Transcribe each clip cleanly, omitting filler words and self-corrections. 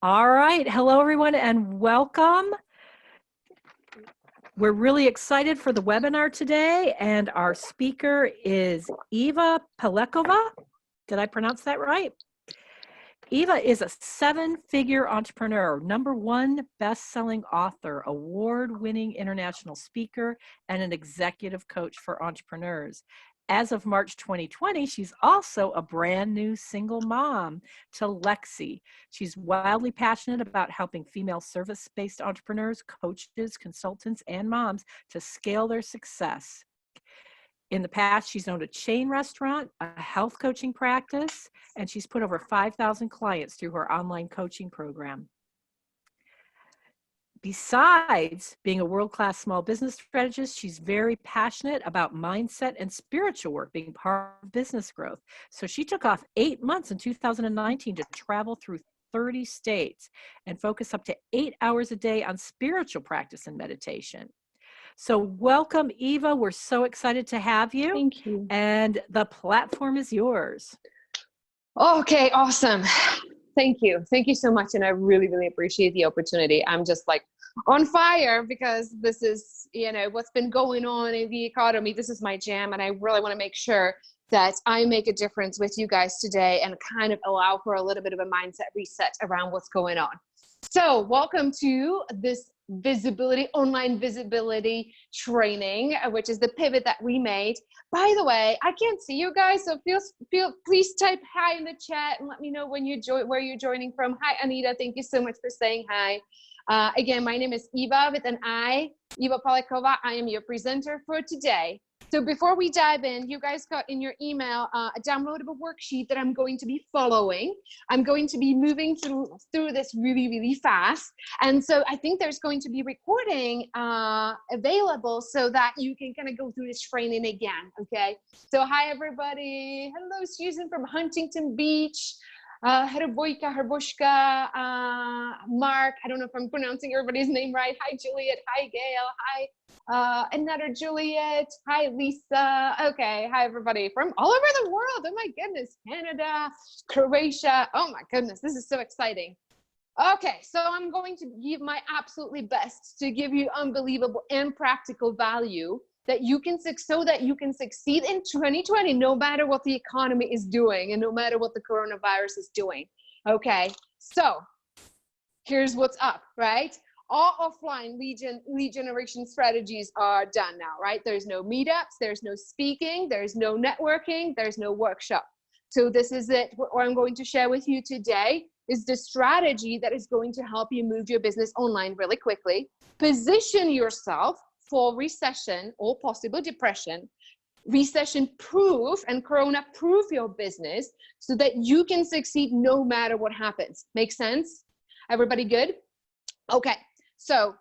All right. Hello, everyone, and welcome. We're really excited for the webinar today, and our speaker is Iva Paleckova. Did I pronounce that right? Iva is a seven-figure entrepreneur, #1 best-selling author, award-winning international speaker, and an executive coach for entrepreneurs. As of March 2020, she's also a brand new single mom to Lexi. She's wildly passionate about helping female service-based entrepreneurs, coaches, consultants, and moms to scale their success. In the past, she's owned a chain restaurant, a health coaching practice, and she's put over 5,000 clients through her online coaching program. Besides being a world-class small business strategist, she's very passionate about mindset and spiritual work being part of business growth. So she took off 8 months in 2019 to travel through 30 states and focus up to 8 hours a day on spiritual practice and meditation. So welcome, Iva. We're so excited to have you. Thank you. And the platform is yours. Okay, awesome. Thank you. Thank you so much. And I really, really appreciate the opportunity. I'm just like on fire because this is, what's been going on in the economy. This is my jam. And I really want to make sure that I make a difference with you guys today and kind of allow for a little bit of a mindset reset around what's going on. So welcome to this online visibility training, which is the pivot that we made. By the way, I can't see you guys, so please type hi in the chat and let me know when you where you're joining from. Hi, Anita. Thank you so much for saying hi. Again, my name is Iva with an I, Iva Paleckova. I am your presenter for today. So before we dive in, you guys got in your email a downloadable worksheet that I'm going to be following. I'm going to be moving through this really, really fast. And so I think there's going to be recording available so that you can kind of go through this training again, okay? So hi, everybody. Hello, Susan from Huntington Beach. Herboyka, Herboshka, Mark, I don't know if I'm pronouncing everybody's name right. Hi, Juliet. Hi, Gail. Hi, another Juliet. Hi, Lisa. Okay, hi, everybody from all over the world. Oh, my goodness. Canada, Croatia. Oh, my goodness. This is so exciting. Okay, so I'm going to give my absolutely best to give you unbelievable and practical value that you can succeed in 2020, no matter what the economy is doing and no matter what the coronavirus is doing. Okay, so here's what's up, right? All offline lead generation strategies are done now, right? There's no meetups, there's no speaking, there's no networking, there's no workshop. So this is it. What I'm going to share with you today is the strategy that is going to help you move your business online really quickly, position yourself for recession or possible depression, recession proof and corona proof your business so that you can succeed no matter what happens. Make sense? Everybody good? Okay, so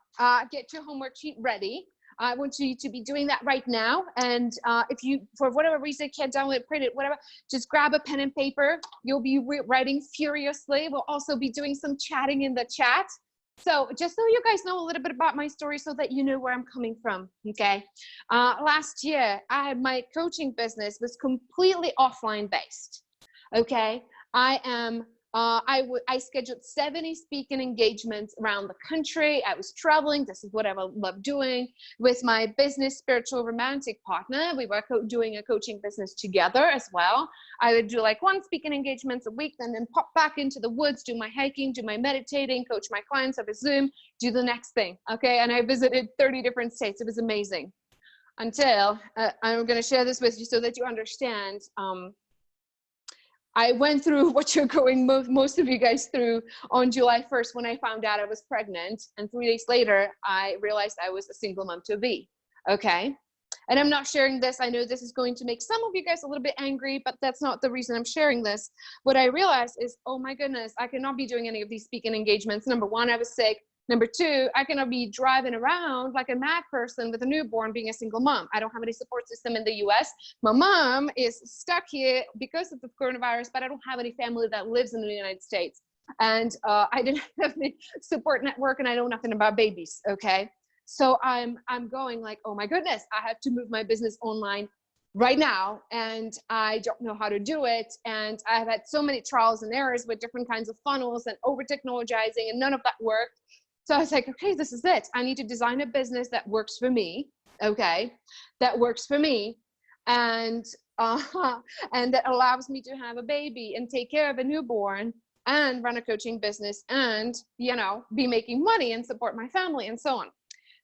get your homework sheet ready. I want you to be doing that right now. And if you, for whatever reason, can't download it, print it, whatever, just grab a pen and paper. You'll be writing furiously. We'll also be doing some chatting in the chat. So just so you guys know a little bit about my story so that you know where I'm coming from, okay? Last year, my coaching business was completely offline based, okay? I scheduled 70 speaking engagements around the country. I was traveling. This is what I love doing with my business, spiritual, romantic partner. We were doing a coaching business together as well. I would do like 1 speaking engagements a week and then pop back into the woods, do my hiking, do my meditating, coach my clients over Zoom, do the next thing. Okay. And I visited 30 different states. It was amazing until I'm going to share this with you so that you understand. I went through what you're going most of you guys through on July 1st when I found out I was pregnant. And 3 days later, I realized I was a single mom to be. Okay. And I'm not sharing this. I know this is going to make some of you guys a little bit angry, but that's not the reason I'm sharing this. What I realized is, oh my goodness, I cannot be doing any of these speaking engagements. Number 1, I was sick. Number 2, I cannot be driving around like a mad person with a newborn being a single mom. I don't have any support system in the US. My mom is stuck here because of the coronavirus, but I don't have any family that lives in the United States. And I didn't have any support network and I know nothing about babies, okay? So I'm going like, oh my goodness, I have to move my business online right now, and I don't know how to do it. And I've had so many trials and errors with different kinds of funnels and over technologizing, and none of that worked. So I was like, okay, this is it. I need to design a business that works for me. Okay. That works for me. And that allows me to have a baby and take care of a newborn and run a coaching business and, be making money and support my family and so on.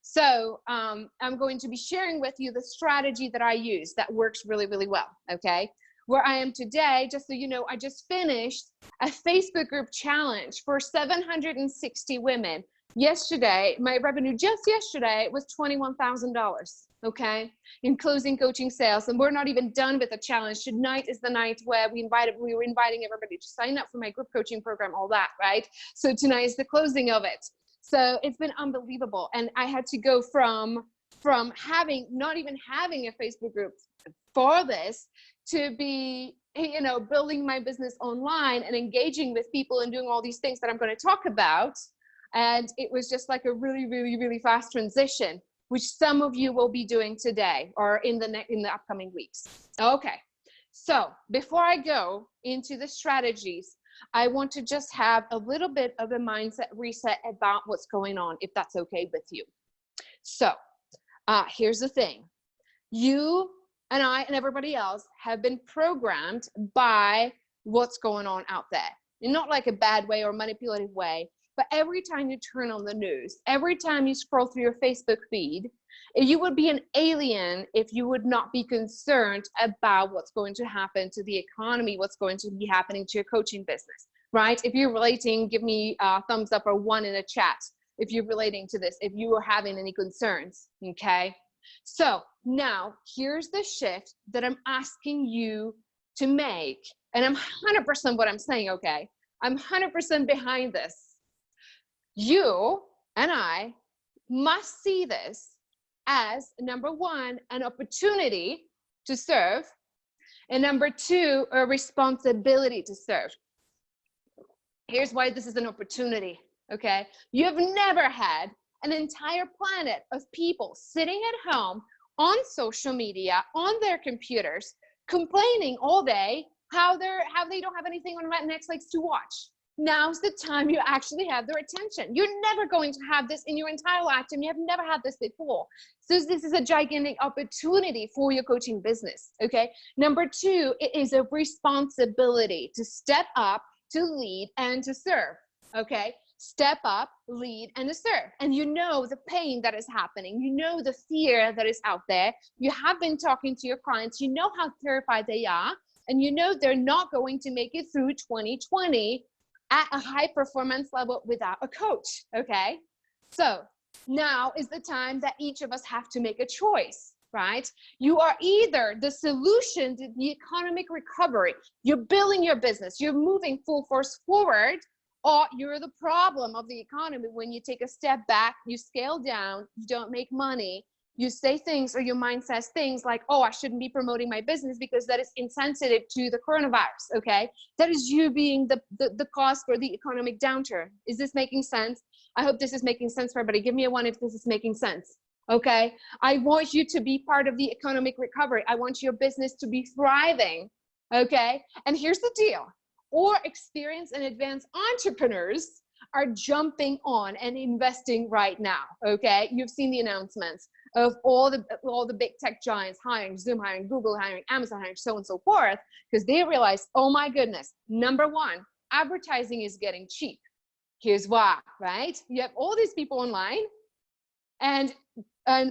So I'm going to be sharing with you the strategy that I use that works really, really well. Okay. Where I am today, just so you know, I just finished a Facebook group challenge for 760 women. Yesterday, my revenue just yesterday was $21,000. Okay. In closing coaching sales. And we're not even done with the challenge. Tonight is the night where we were inviting everybody to sign up for my group coaching program, all that, right? So tonight is the closing of it. So it's been unbelievable. And I had to go from not even having a Facebook group for this to be, building my business online and engaging with people and doing all these things that I'm going to talk about. And it was just like a really, really, really fast transition, which some of you will be doing today or in the upcoming weeks. Okay. So before I go into the strategies, I want to just have a little bit of a mindset reset about what's going on, if that's okay with you. So here's the thing. You and I and everybody else have been programmed by what's going on out there. And not like a bad way or manipulative way, but every time you turn on the news, every time you scroll through your Facebook feed, you would be an alien if you would not be concerned about what's going to happen to the economy, what's going to be happening to your coaching business, right? If you're relating, give me a thumbs up or one in the chat if you're relating to this, if you are having any concerns, okay? So now here's the shift that I'm asking you to make. And I'm 100% what I'm saying, okay? I'm 100% behind this. You and I must see this as, number one, an opportunity to serve, and number two, a responsibility to serve. Here's why this is an opportunity, okay? You have never had an entire planet of people sitting at home on social media, on their computers, complaining all day how they don't have anything on Netflix to watch. Now's the time you actually have their attention. You're never going to have this in your entire lifetime. You have never had this before. So this is a gigantic opportunity for your coaching business, okay? Number two, it is a responsibility to step up, to lead, and to serve, okay? Step up, lead, and to serve. And you know the pain that is happening. You know the fear that is out there. You have been talking to your clients. You know how terrified they are. And you know they're not going to make it through 2020 at a high performance level without a coach, okay? So now is the time that each of us have to make a choice, right? You are either the solution to the economic recovery, you're building your business, you're moving full force forward, or you're the problem of the economy when you take a step back, you scale down, you don't make money, you say things or your mind says things like, oh, I shouldn't be promoting my business because that is insensitive to the coronavirus, okay? That is you being the cause for the economic downturn. Is this making sense? I hope this is making sense for everybody. Give me a one if this is making sense, okay? I want you to be part of the economic recovery. I want your business to be thriving, okay? And here's the deal. Or experienced and advanced entrepreneurs are jumping on and investing right now, okay? You've seen the announcements of all the big tech giants hiring, Zoom hiring, Google hiring, Amazon hiring, so on and so forth, because they realize, oh my goodness, number one, advertising is getting cheap. Here's why, right? You have all these people online and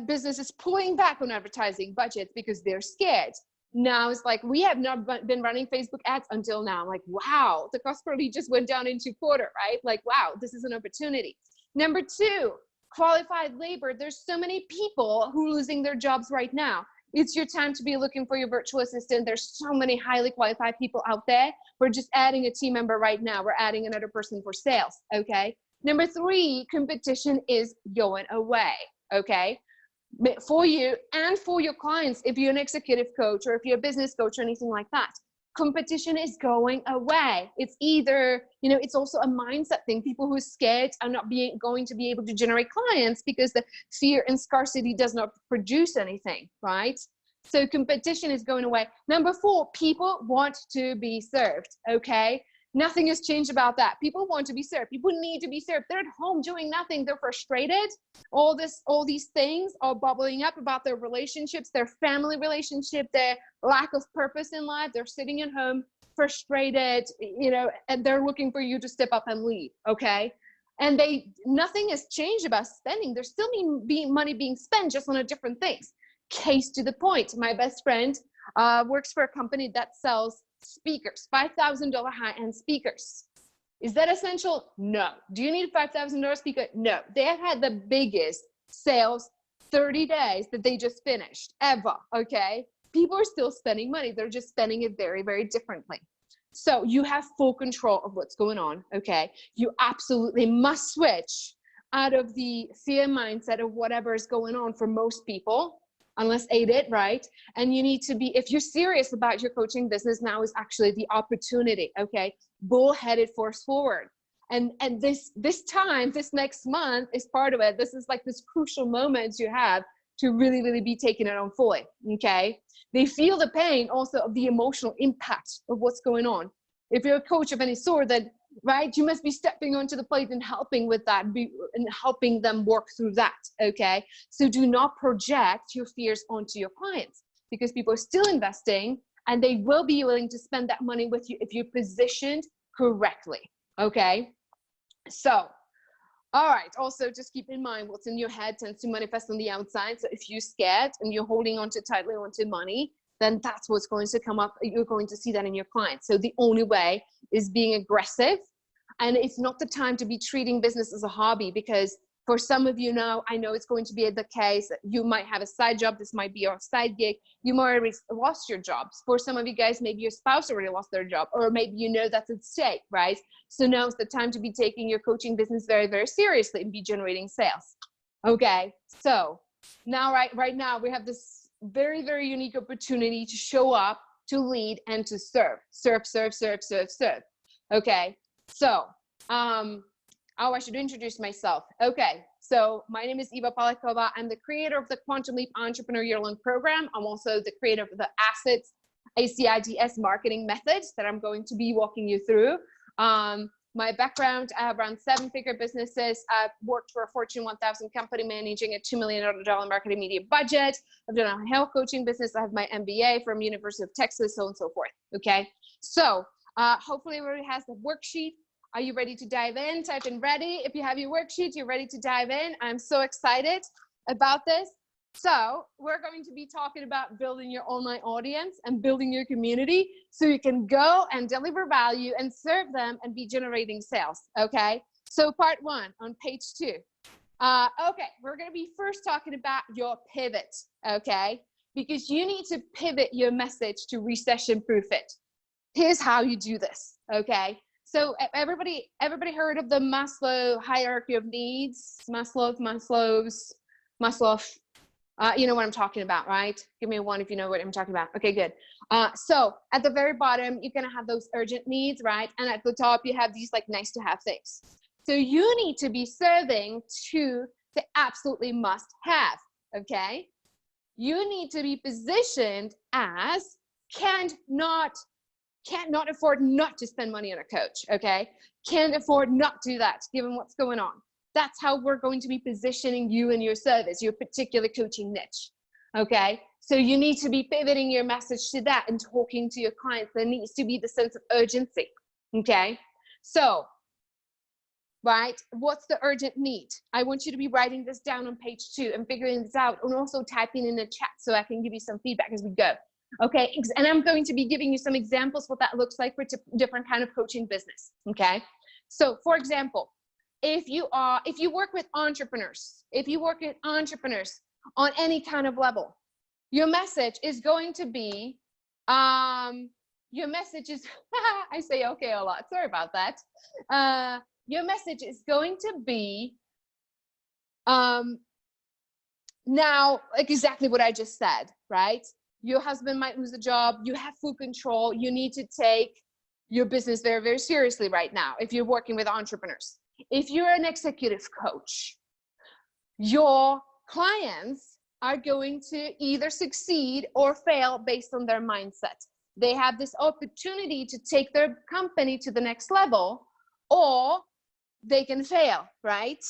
businesses pulling back on advertising budgets because they're scared. Now it's like, we have not been running Facebook ads until now. I'm like, wow, the cost per lead just went down into quarter, right? Like, wow, this is an opportunity. Number two, qualified labor. There's so many people who are losing their jobs right now. It's your time to be looking for your virtual assistant. There's so many highly qualified people out there. We're just adding a team member right now. We're adding another person for sales, okay? Number three, competition is going away, okay? For you and for your clients, if you're an executive coach or if you're a business coach or anything like that, competition is going away. It's either, it's also a mindset thing. People who are scared are not going to be able to generate clients because the fear and scarcity does not produce anything, right? So competition is going away. Number 4, people want to be served, okay? Nothing has changed about that. People want to be served. People need to be served. They're at home doing nothing. They're frustrated. All these things are bubbling up about their relationships, their family relationship, their lack of purpose in life. They're sitting at home frustrated, and they're looking for you to step up and lead, okay? And nothing has changed about spending. There's still money being spent, just on a different things. Case to the point, my best friend works for a company that sells speakers, $5,000 high-end speakers. Is that essential? No. Do you need a $5,000 speaker? No. They have had the biggest sales 30 days that they just finished ever, okay? People are still spending money. They're just spending it very, very differently. So you have full control of what's going on, okay? You absolutely must switch out of the fear mindset of whatever is going on for most people, unless aided, right? And you need to be, if you're serious about your coaching business, now is actually the opportunity, okay? Bullheaded force forward. And this next month is part of it. This is like this crucial moment you have to really, really be taking it on fully, okay? They feel the pain also of the emotional impact of what's going on. If you're a coach of any sort, then, right, you must be stepping onto the plate and helping with that, and helping them work through that, okay? So do not project your fears onto your clients, because people are still investing and they will be willing to spend that money with you if you're positioned correctly, okay? So, all right, also just keep in mind what's in your head tends to manifest on the outside. So if you're scared and you're holding on to tightly onto money, then that's what's going to come up. You're going to see that in your clients. So the only way is being aggressive. And it's not the time to be treating business as a hobby, because for some of you now, I know it's going to be the case. You might have a side job. This might be your side gig. You might already lost your jobs. For some of you guys, maybe your spouse already lost their job, or maybe you know that's at stake, right? So now is the time to be taking your coaching business very, very seriously and be generating sales. Okay, so now right now we have this very, very unique opportunity to show up, to lead, and to serve. Serve. Okay, so I should introduce myself. Okay, so my name is Iva Paleckova. I'm the creator of the Quantum Leap Entrepreneur Year-Long Program. I'm also the creator of the Assets ACIDS marketing methods that I'm going to be walking you through. My background, I have run 7-figure businesses. I've worked for a Fortune 1000 company managing a $2 million marketing media budget. I've done a health coaching business. I have my MBA from University of Texas, so on and so forth. Okay, so hopefully everybody has the worksheet. Are you ready to dive in? Type in ready. If you have your worksheet, you're ready to dive in. I'm so excited about this. So we're going to be talking about building your online audience and building your community so you can go and deliver value and serve them and be generating sales. Okay. So part 1 on page 2. Okay. We're going to be first talking about your pivot. Okay. Because you need to pivot your message to recession proof it. Here's how you do this. Okay. So everybody heard of the Maslow hierarchy of needs? Maslow. You know what I'm talking about, right? Give me a 1 if you know what I'm talking about. Okay, good. So at the very bottom, you're going to have those urgent needs, right? And at the top, you have these like nice to have things. So you need to be serving to the absolutely must have, okay? You need to be positioned as can't not afford not to spend money on a coach, okay? Can't afford not to do that given what's going on. That's how we're going to be positioning you and your service, your particular coaching niche, okay? So you need to be pivoting your message to that and talking to your clients. There needs to be the sense of urgency, okay? So, right, what's the urgent need? I want you to be writing this down on page 2 and figuring this out, and also typing in the chat so I can give you some feedback as we go. Okay, and I'm going to be giving you some examples what that looks like for different kind of coaching business, okay? So for example, if you work with entrepreneurs, on any kind of level, your message is going to be, I say okay a lot, sorry about that. Your message is going to be, now, like exactly what I just said, right? Your husband might lose a job. You have full control. You need to take your business very, very seriously right now if you're working with entrepreneurs. If you're an executive coach, your clients are going to either succeed or fail based on their mindset. They have this opportunity to take their company to the next level, or they can fail, right?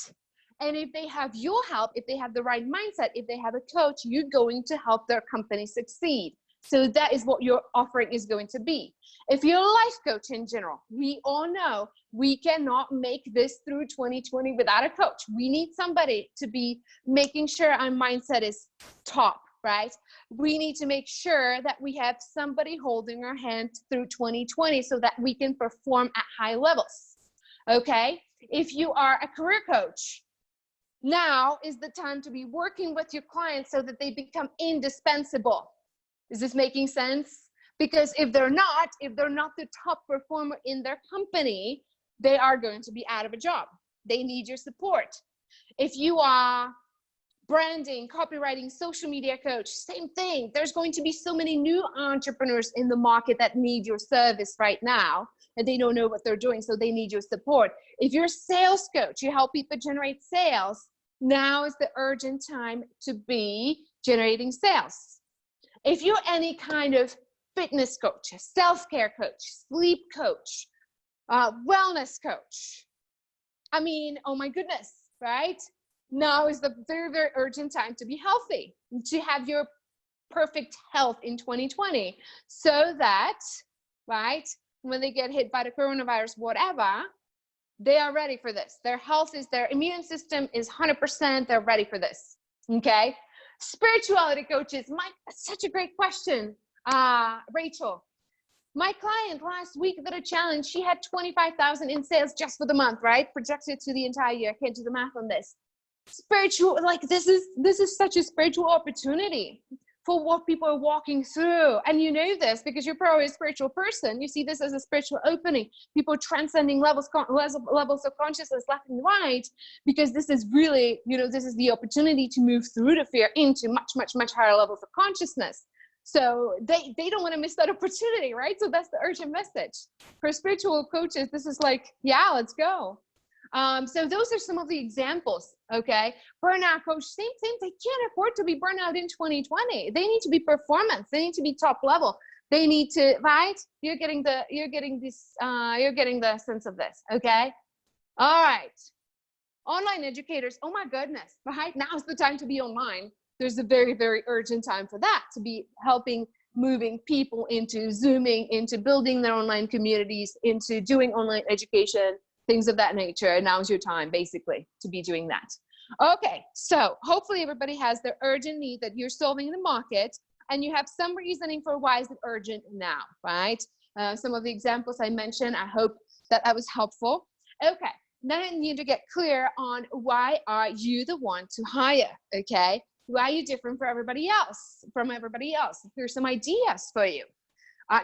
And if they have your help, if they have the right mindset, if they have a coach, you're going to help their company succeed. So that is what your offering is going to be. If you're a life coach in general, we all know we cannot make this through 2020 without a coach. We need somebody to be making sure our mindset is top, right? We need to make sure that we have somebody holding our hand through 2020 so that we can perform at high levels, okay? If you are a career coach, now is the time to be working with your clients so that they become indispensable. Is this making sense? Because if they're not the top performer in their company, they are going to be out of a job. They need your support. If you are branding, copywriting, social media coach, same thing. There's going to be so many new entrepreneurs in the market that need your service right now, and they don't know what they're doing, so they need your support. If you're a sales coach, you help people generate sales, now is the urgent time to be generating sales. If you're any kind of fitness coach, self-care coach, sleep coach, wellness coach, I mean, oh my goodness, right? Now is the very, very urgent time to be healthy, to have your perfect health in 2020, so that, right, when they get hit by the coronavirus, whatever, they are ready for this. Their health is, their immune system is 100%, they're ready for this, okay? Spirituality coaches, such a great question, Rachel. My client last week did a challenge. She had 25,000 in sales just for the month, right? Projected to the entire year. I can't do the math on this. Spiritual, like this is such a spiritual opportunity for what people are walking through. And you know this because you're probably a spiritual person. You see this as a spiritual opening. People transcending levels of consciousness left and right, because this is really, this is the opportunity to move through the fear into much, much, much higher levels of consciousness. So they don't want to miss that opportunity, right? So that's the urgent message. For spiritual coaches, this is like, yeah, let's go. So those are some of the examples, okay? Burnout coach, same thing. They can't afford to be burnout in 2020. They need to be performance. They need to be top level. They need to, right? You're getting the sense of this, okay? All right. Online educators, oh my goodness, right? Now's the time to be online. There's a very, very urgent time for that, to be helping, moving people into Zooming, into building their online communities, into doing online education, things of that nature. And now's your time, basically, to be doing that. Okay, so hopefully everybody has the urgent need that you're solving in the market, and you have some reasoning for why is it urgent now, right? Some of the examples I mentioned, I hope that I was helpful. Okay, then I need to get clear on why are you the one to hire, okay? Why are you different from everybody else? Here's some ideas for you.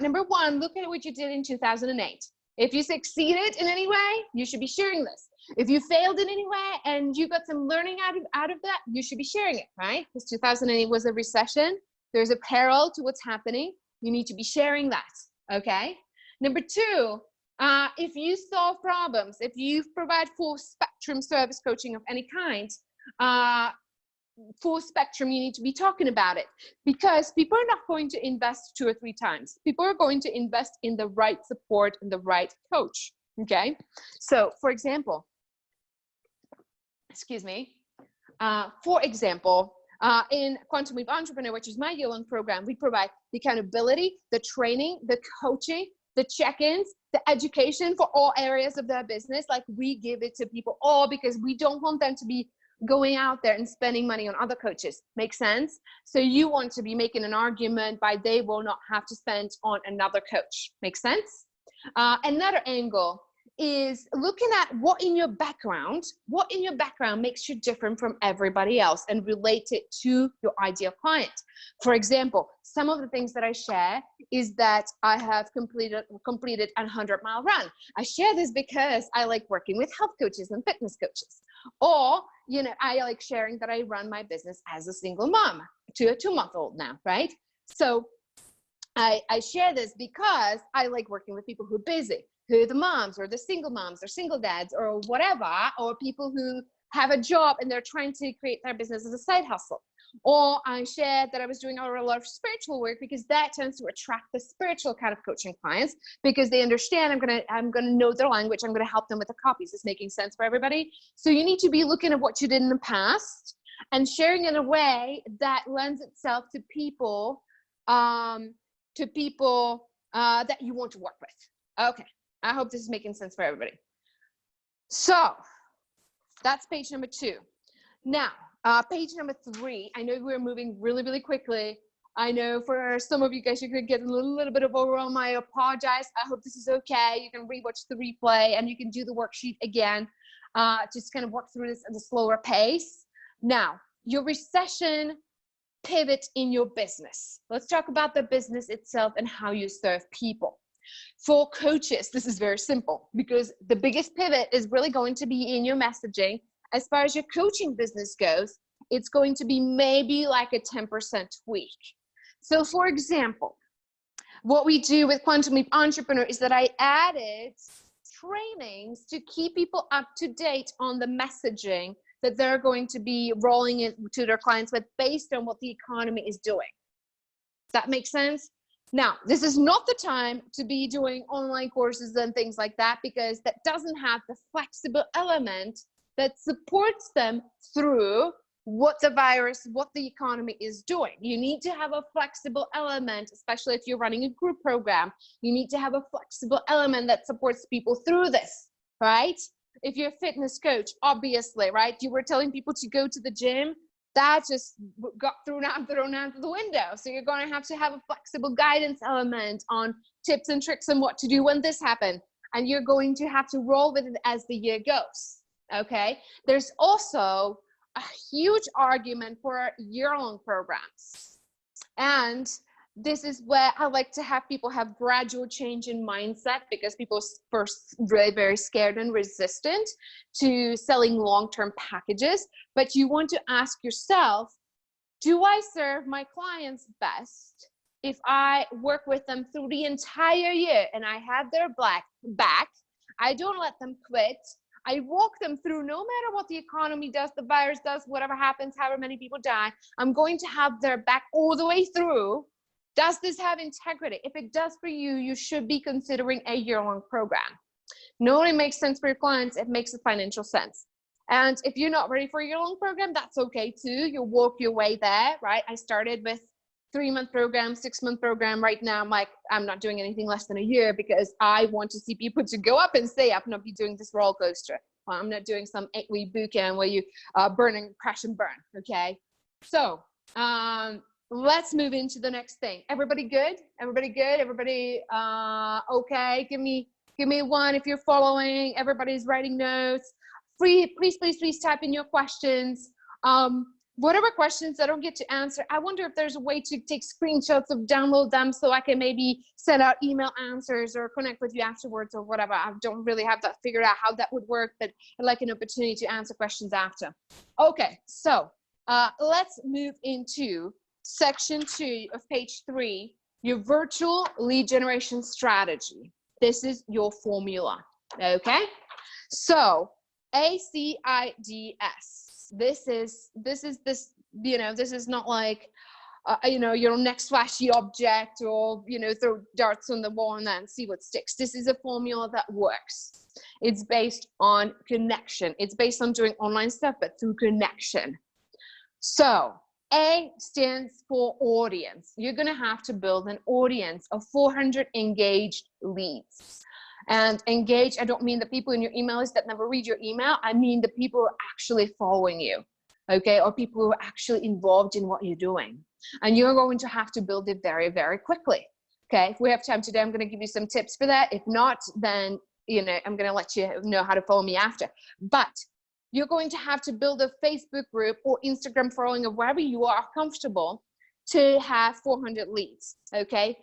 Number one, look at what you did in 2008. If you succeeded in any way, you should be sharing this. If you failed in any way and you got some learning out of that, you should be sharing it, right? Because 2008 was a recession. There's a peril to what's happening. You need to be sharing that, okay? Number two, if you solve problems, if you provide full spectrum service coaching of any kind, full spectrum, you need to be talking about it, because people are not going to invest 2 or 3 times. People are going to invest in the right support and the right coach, okay? So for example, in Quantum Leap Entrepreneur, which is my year-long program, we provide the accountability, the training, the coaching, the check-ins, the education for all areas of their business. Like, we give it to people all because we don't want them to be going out there and spending money on other coaches. Make sense? So you want to be making an argument by they will not have to spend on another coach. Make sense? Another angle is looking at what in your background makes you different from everybody else, and relate it to your ideal client. For example, some of the things that I share is that I have completed a 100-mile run. I share this because I like working with health coaches and fitness coaches. Or, I like sharing that I run my business as a single mom to a 2-month-old now, right? So I share this because I like working with people who are busy, who are the moms or the single moms or single dads or whatever, or people who have a job and they're trying to create their business as a side hustle. Or I shared that I was doing a lot of spiritual work, because that tends to attract the spiritual kind of coaching clients, because they understand I'm gonna know their language. I'm gonna help them with the copies. Is making sense for everybody? So you need to be looking at what you did in the past and sharing in a way that lends itself to people that you want to work with. Okay, I hope this is making sense for everybody. So that's page number 2. Now, page number 3, I know we're moving really, really quickly. I know for some of you guys, you're going to get a little bit of overwhelm. I apologize. I hope this is okay. You can rewatch the replay and you can do the worksheet again. Just kind of work through this at a slower pace. Now, your recession pivot in your business. Let's talk about the business itself and how you serve people. For coaches, this is very simple, because the biggest pivot is really going to be in your messaging. As far as your coaching business goes, it's going to be maybe like a 10% tweak. So for example, what we do with Quantum Leap Entrepreneur is that I added trainings to keep people up to date on the messaging that they're going to be rolling it to their clients with, based on what the economy is doing. Does that make sense? Now, this is not the time to be doing online courses and things like that, because that doesn't have the flexible element that supports them through what the virus, what the economy is doing. You need to have a flexible element, especially if you're running a group program. You need to have a flexible element that supports people through this, right? If you're a fitness coach, obviously, right? You were telling people to go to the gym, that just got thrown out the window. So you're going to have a flexible guidance element on tips and tricks on what to do when this happens. And you're going to have to roll with it as the year goes, okay? There's also a huge argument for year-long programs. And this is where I like to have people have gradual change in mindset, because people are first really very scared and resistant to selling long-term packages. But you want to ask yourself, do I serve my clients best if I work with them through the entire year and I have their back? I don't let them quit. I walk them through, no matter what the economy does, the virus does, whatever happens, however many people die, I'm going to have their back all the way through. Does this have integrity? If it does for you, you should be considering a year-long program. Not only makes sense for your clients, it makes a financial sense. And if you're not ready for a year-long program, that's okay too. You'll walk your way there, right? I started with 3-month program, 6-month program. Right now, I'm not doing anything less than a year, because I want to see people to go up and stay up, not be doing this roller coaster. Well, I'm not doing some 8-week boot camp where you burn and crash and burn, okay? So, let's move into the next thing. Everybody good? Everybody good? Everybody okay? Give me one if you're following. Everybody's writing notes. Please type in your questions. Whatever questions I don't get to answer, I wonder if there's a way to take screenshots of download them, so I can maybe send out email answers or connect with you afterwards or whatever. I don't really have that figured out how that would work, but I'd like an opportunity to answer questions after. Okay, so let's move into section 2 of page 3, your virtual lead generation strategy. This is your formula, okay? So ACIDS. This is, you know, this is not like, you know, your next flashy object, or, you know, throw darts on the wall and then see what sticks. This is a formula that works. It's based on connection. It's based on doing online stuff, but through connection. So A stands for audience. You're going to have to build an audience of 400 engaged leads. And engage, I don't mean the people in your email list that never read your email. I mean the people who are actually following you, okay? Or people who are actually involved in what you're doing. And you're going to have to build it very, very quickly, okay? If we have time today, I'm going to give you some tips for that. If not, then, you know, I'm going to let you know how to follow me after. But you're going to have to build a Facebook group or Instagram following, or wherever you are comfortable, to have 400 leads, okay?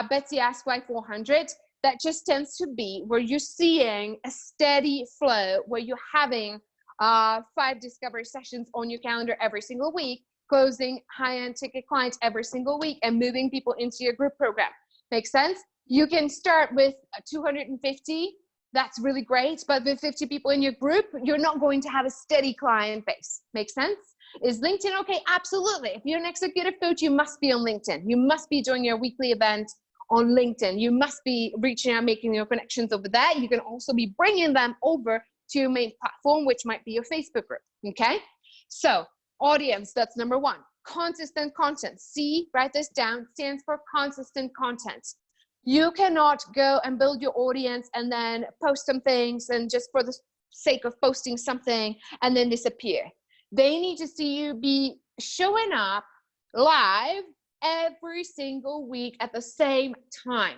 Betsy asked why 400. That just tends to be where you're seeing a steady flow, where you're having 5 discovery sessions on your calendar every single week, closing high-end ticket clients every single week, and moving people into your group program. Make sense? You can start with 250, That's really great. But with 50 people in your group, you're not going to have a steady client base. Make sense? Is LinkedIn okay? Absolutely. If you're an executive coach, you must be on LinkedIn. You must be doing your weekly event on LinkedIn. You must be reaching out, making your connections over there. You can also be bringing them over to your main platform, which might be your Facebook group. Okay? So audience, that's number one. Consistent content. C, write this down, stands for consistent content. You cannot go and build your audience and then post some things and just for the sake of posting something and then disappear. They need to see you be showing up live every single week at the same time.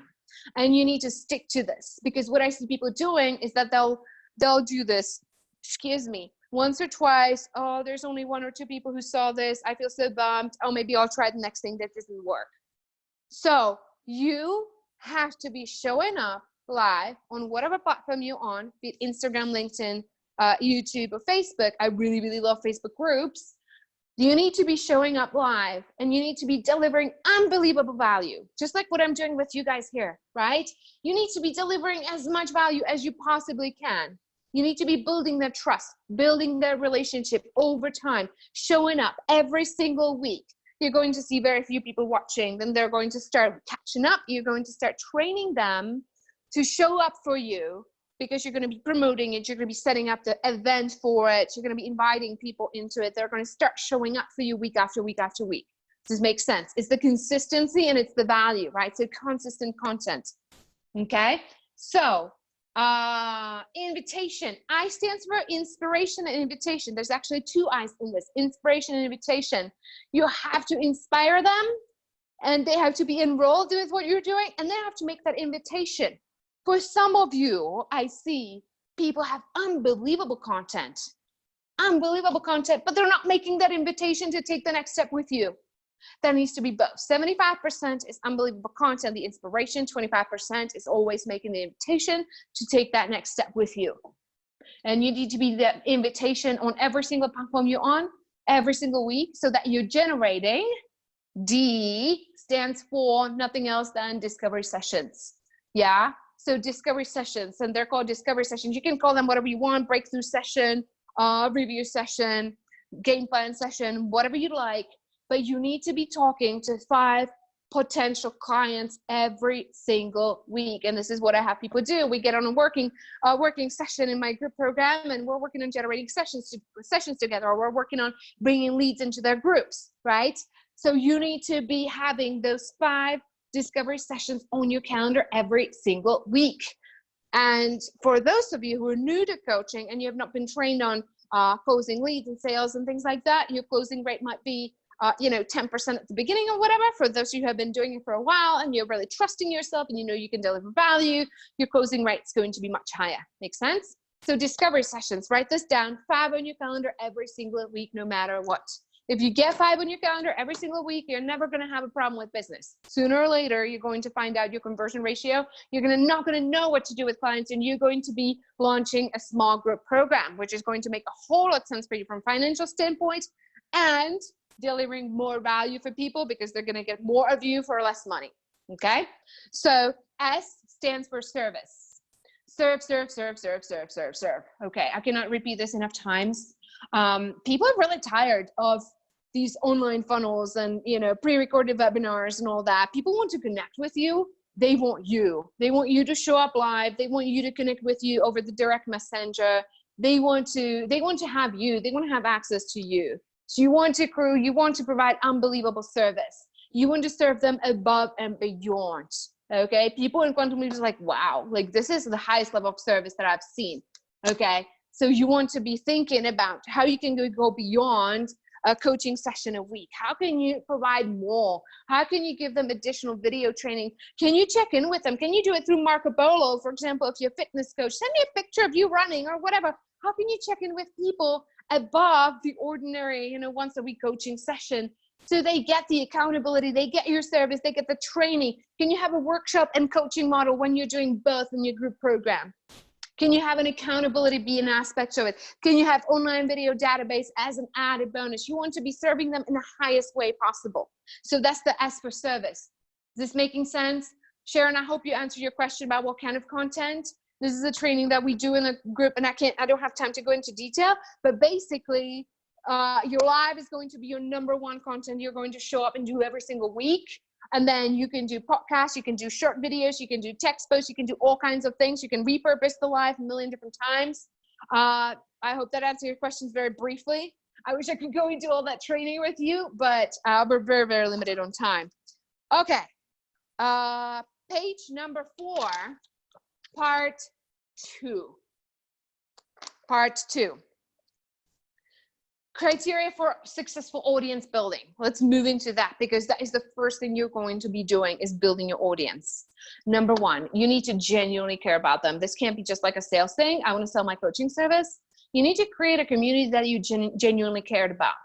And you need to stick to this, because what I see people doing is that they'll do this, excuse me, once or twice. Oh, there's only 1 or 2 people who saw this. I feel so bummed. Oh, maybe I'll try the next thing. That doesn't work. So you have to be showing up live on whatever platform you're on, be it Instagram, LinkedIn, YouTube, or Facebook. I really, really love Facebook groups. You need to be showing up live, and you need to be delivering unbelievable value, just like what I'm doing with you guys here, right? You need to be delivering as much value as you possibly can. You need to be building their trust, building their relationship over time, showing up every single week. You're going to see very few people watching, then they're going to start catching up. You're going to start training them to show up for you, because you're going to be promoting it. You're going to be setting up the event for it. You're going to be inviting people into it. They're going to start showing up for you week after week after week. Does this make sense? It's the consistency and it's the value, right? So consistent content. Okay. So invitation. I stands for inspiration and invitation. There's actually 2 I's in this: inspiration and invitation. You have to inspire them, and they have to be enrolled with what you're doing, and they have to make that invitation. For some of you, I see people have unbelievable content, but they're not making that invitation to take the next step with you. There needs to be both. 75% is unbelievable content, the inspiration. 25% is always making the invitation to take that next step with you. And you need to be that invitation on every single platform you're on, every single week, so that you're generating. D stands for nothing else than discovery sessions. Yeah. So discovery sessions, and they're called discovery sessions. You can call them whatever you want: breakthrough session, review session, game plan session, whatever you like. But you need to be talking to 5 potential clients every single week. And this is what I have people do. We get on a working session in my group program, and we're working on generating sessions together, or we're working on bringing leads into their groups, right? So you need to be having those 5 discovery sessions on your calendar every single week. And for those of you who are new to coaching and you have not been trained on closing leads and sales and things like that, your closing rate might be 10% at the beginning or whatever. For those of you who have been doing it for a while and you're really trusting yourself and you know you can deliver value, your closing rate is going to be much higher. Make sense? So discovery sessions, write this down: 5 on your calendar every single week, no matter what. If you get 5 on your calendar every single week, you're never going to have a problem with business. Sooner or later, you're going to find out your conversion ratio. You're not going to know what to do with clients, and you're going to be launching a small group program, which is going to make a whole lot of sense for you from a financial standpoint, and delivering more value for people, because they're going to get more of you for less money. Okay. So S stands for service. Serve, serve, serve, serve, serve, serve, serve. Okay. I cannot repeat this enough times. People are really tired of these online funnels and, pre-recorded webinars and all that. People want to connect with you. They want you. They want you to show up live. They want you to connect with you over the direct messenger. They want to have you. They want to have access to you. So you want to provide unbelievable service. You want to serve them above and beyond. Okay. People in quantum leadership are like, wow, like this is the highest level of service that I've seen. Okay. So you want to be thinking about how you can go beyond a coaching session a week. How can you provide more? How can you give them additional video training? Can you check in with them? Can you do it through Marco Polo? For example, if you're a fitness coach, send me a picture of you running or whatever. How can you check in with people above the ordinary, once a week coaching session, so they get the accountability, they get your service, they get the training? Can you have a workshop and coaching model when you're doing both in your group program? Can you have an accountability be an aspect of it? Can you have online video database as an added bonus? You want to be serving them in the highest way possible. So that's the S for service. Is this making sense? Sharon, I hope you answered your question about what kind of content. This is a training that we do in a group, and I don't have time to go into detail, but basically your live is going to be your #1 content you're going to show up and do every single week. And then you can do podcasts, you can do short videos, you can do text posts, you can do all kinds of things. You can repurpose the live a million different times. I hope that answered your questions very briefly. I wish I could go into all that training with you, but we're very, very limited on time. Okay, page number 4, part 2. Part 2. Criteria for successful audience building. Let's move into that, because that is the first thing you're going to be doing, is building your audience. Number 1, you need to genuinely care about them. This can't be just like a sales thing. I want to sell my coaching service. You need to create a community that you genuinely cared about.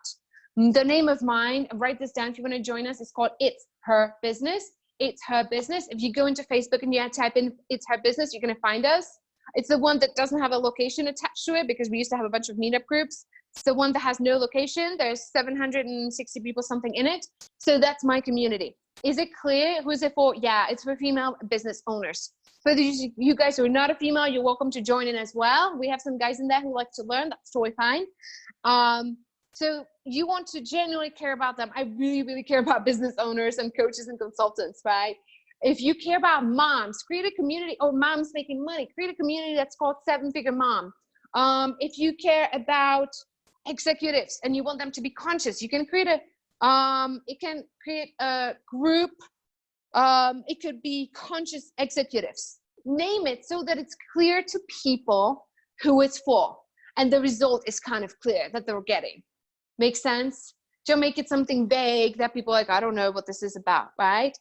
The name of mine, write this down if you want to join us, it's called It's Her Business. It's Her Business. If you go into Facebook and you type in It's Her Business, you're going to find us. It's the one that doesn't have a location attached to it, because we used to have a bunch of meetup groups. It's the one that has no location. There's 760 people something in it. So that's my community. Is it clear? Who's it for? Yeah, it's for female business owners. For you guys who are not a female, you're welcome to join in as well. We have some guys in there who like to learn. That's totally fine. So you want to genuinely care about them. I really, really care about business owners and coaches and consultants, right? If you care about moms, create a community, or moms making money, create a community that's called 7-Figure Mom. If you care about executives and you want them to be conscious, you can create a group. It could be conscious executives. Name it so that it's clear to people who it's for, and the result is kind of clear that they're getting. Make sense? Don't make it something vague that people are like, I don't know what this is about, right?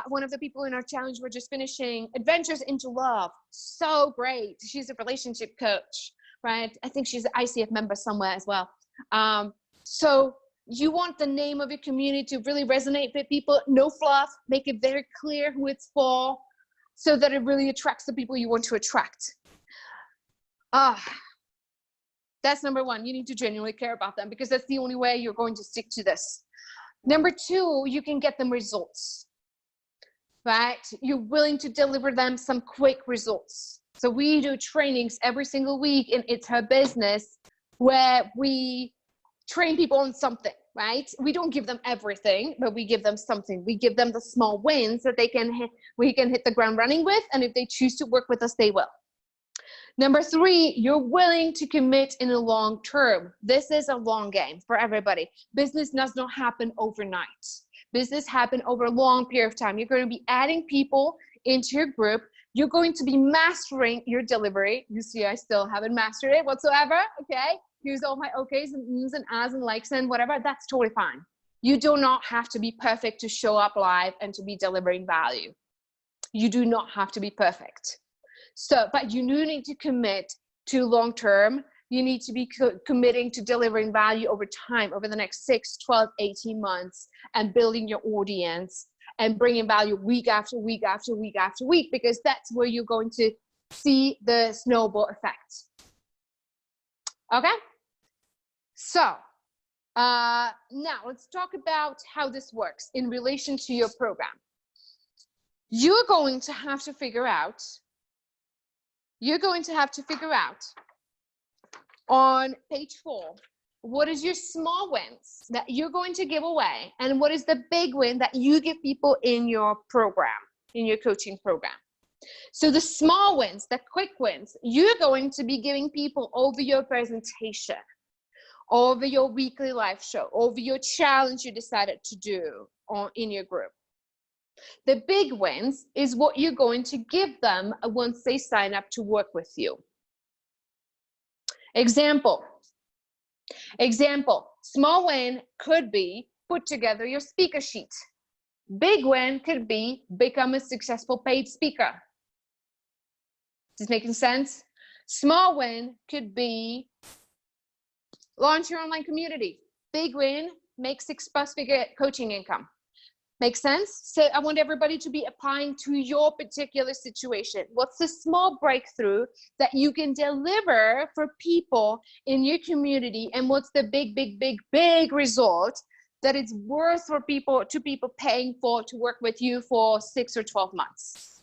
One of the people in our challenge, we're just finishing Adventures into Love. So great. She's a relationship coach, right? I think she's an ICF member somewhere as well. So you want the name of your community to really resonate with people. No fluff. Make it very clear who it's for, so that it really attracts the people you want to attract. That's number 1. You need to genuinely care about them, because that's the only way you're going to stick to this. Number 2, you can get them results, right? You're willing to deliver them some quick results. So we do trainings every single week in It's Her Business, where we train people on something, right? We don't give them everything, but we give them something. We give them the small wins that we can hit the ground running with. And if they choose to work with us, they will. Number 3, you're willing to commit in the long term. This is a long game for everybody. Business does not happen overnight. Business happens over a long period of time. You're going to be adding people into your group. You're going to be mastering your delivery. You see, I still haven't mastered it whatsoever. Okay. Here's all my okays and ums and ahs and likes and whatever. That's totally fine. You do not have to be perfect to show up live and to be delivering value. You do not have to be perfect. So, but you do need to commit to long term. You need to be committing to delivering value over time, over the next 6, 12, 18 months, and building your audience and bringing value week after week after week after week, because that's where you're going to see the snowball effect. Okay? So now let's talk about how this works in relation to your program. You're going to have to figure out on page 4, what is your small wins that you're going to give away, and what is the big win that you give people in your program, in your coaching program. So the small wins, the quick wins, you're going to be giving people over your presentation, over your weekly live show, over your challenge you decided to do in your group. The big wins is what you're going to give them once they sign up to work with you. Example, small win could be put together your speaker sheet. Big win could be become a successful paid speaker. Is this making sense? Small win could be launch your online community. Big win, make 6-figure coaching income. Make sense? So I want everybody to be applying to your particular situation. What's the small breakthrough that you can deliver for people in your community? And what's the big result that it's worth for people paying to work with you for 6 or 12 months?